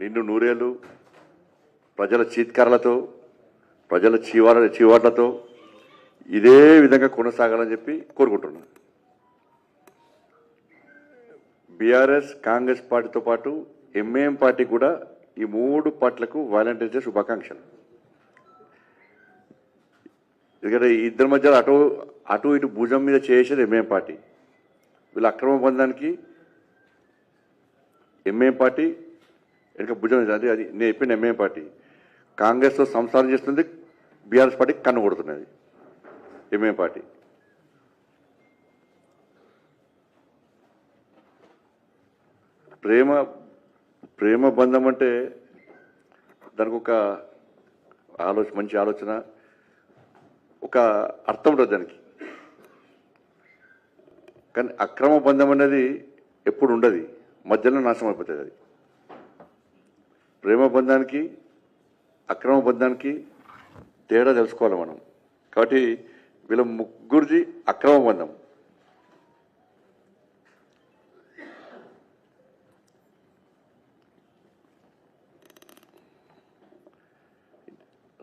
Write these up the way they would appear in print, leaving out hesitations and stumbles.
నిన్ను నూరేళ్ళు ప్రజల చీత్కారాలతో ప్రజల చీవాట్లతో ఇదే విధంగా కొనసాగాలని చెప్పి కోరుకుంటున్నాను. బీఆర్ఎస్ కాంగ్రెస్ పార్టీతో పాటు ఎంఐఎం పార్టీ కూడా ఈ మూడు పార్టీలకు వాలంటీర్స్ డే శుభాకాంక్షలు. ఎందుకంటే ఇద్దరి మధ్య అటు ఇటు భుజం మీద చేసేది ఎంఐఎం పార్టీ. వీళ్ళ అక్రమ బంధానికి ఎంఐఎం పార్టీ వెనుక భుజం అది అది నేను చెప్పిన ఎంఐఎం పార్టీ కాంగ్రెస్తో సంసారం చేస్తుంది, బీఆర్ఎస్ పార్టీ కన్ను కొడుతున్నది ఎంఐఎం పార్టీ. ప్రేమ బంధం అంటే దానికి ఒక మంచి ఆలోచన, ఒక అర్థం ఉంటుంది దానికి. కానీ అక్రమ బంధం అనేది ఎప్పుడు ఉండదు, మధ్యలో నాశనం అయిపోతుంది. అది ప్రేమ బంధానికి అక్రమ బంధానికి తేడా తెలుసుకోవాలి మనం. కాబట్టి వీళ్ళ ముగ్గురిది అక్రమ బంధం.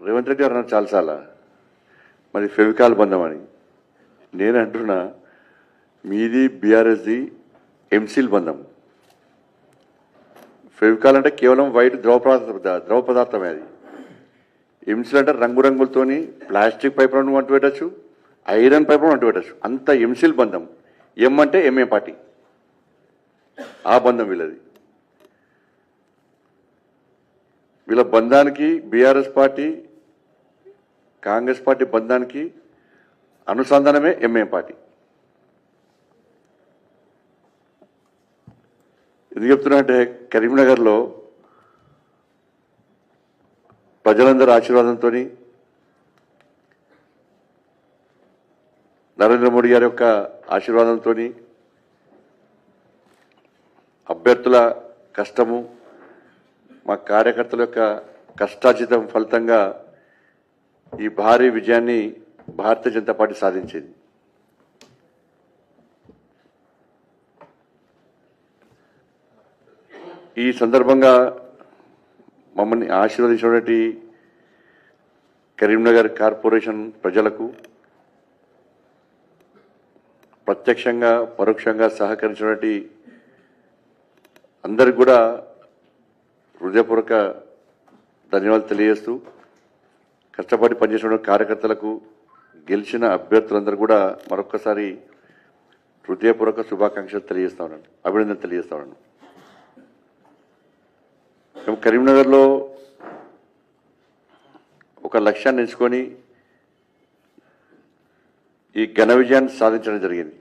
రేవంత్ రెడ్డి గారు అన్నారు చాలాసార్లు మరి ఫెవికాల్ బంధం అని. నేను అంటున్నా మీది బీఆర్ఎస్ది ఎంసీల్ బంధం. ఫెవికాల్ అంటే కేవలం వైట్ ద్రవ పదార్థమే. అది ఎంసీల్ అంటే రంగురంగులతోని ప్లాస్టిక్ పైపులను అంటు పెట్టచ్చు, ఐరన్ పైపులను అంటు పెట్టచ్చు. అంత ఎంసీల్ బంధం. ఎం అంటే ఎంఏ పార్టీ, ఆ బంధం వీళ్ళది. వీళ్ళ బంధానికి బీఆర్ఎస్ పార్టీ కాంగ్రెస్ పార్టీ బంధానికి అనుసంధానమే ఎంఏ పార్టీ. ఎందుకు చెప్తున్నా అంటే కరీంనగర్లో ప్రజలందరూ ఆశీర్వాదంతో నరేంద్ర మోడీ గారి యొక్క ఆశీర్వాదంతో అభ్యర్థుల కష్టము, మా కార్యకర్తల యొక్క కష్టార్జితం ఫలితంగా ఈ భారీ విజయాన్ని భారతీయ జనతా పార్టీ సాధించింది. ఈ సందర్భంగా మమ్మల్ని ఆశీర్వదించినటువంటి కరీంనగర్ కార్పొరేషన్ ప్రజలకు, ప్రత్యక్షంగా పరోక్షంగా సహకరించినటువంటి అందరికి కూడా హృదయపూర్వక ధన్యవాదాలు తెలియజేస్తూ, కష్టపడి పనిచేసిన కార్యకర్తలకు, గెలిచిన అభ్యర్థులందరూ కూడా మరొక్కసారి హృదయపూర్వక శుభాకాంక్షలు తెలియజేస్తా ఉన్నాను, అభినందనలు తెలియజేస్తా ఉన్నాను. కరీంనగర్లో ఒక లక్ష్యాన్ని ఎంచుకొని ఈ ఘన విజయాన్ని సాధించడం జరిగింది.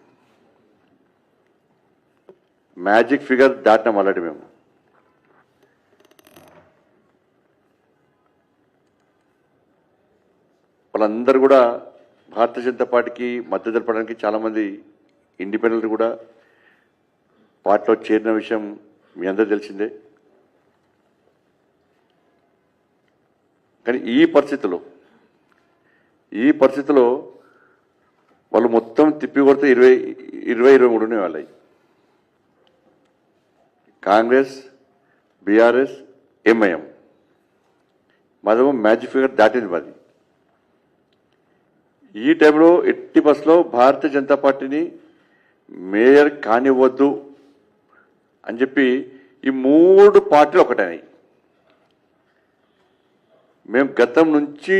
మ్యాజిక్ ఫిగర్ దాటినాం ఆల్రెడీ మేము. వాళ్ళందరూ కూడా భారతీయ జనతా పార్టీకి మద్దతు తెలపడానికి చాలామంది ఇండిపెండెంట్ కూడా పార్టీలో చేరిన విషయం మీ అందరూ తెలిసిందే. కానీ ఈ పరిస్థితిలో వాళ్ళు మొత్తం తిప్పి కొడితే 23 వాళ్ళవి. కాంగ్రెస్, బీఆర్ఎస్, ఎంఐఎం మాదేమో మ్యాజిక్ ఫిగర్ దాటింది మాది. ఈ టైంలో ఎట్టి బస్సులో భారతీయ జనతా పార్టీని మేయర్ కానివ్వద్దు అని చెప్పి ఈ 3 పార్టీలు ఒకటైనాయి. మేము గతం నుంచి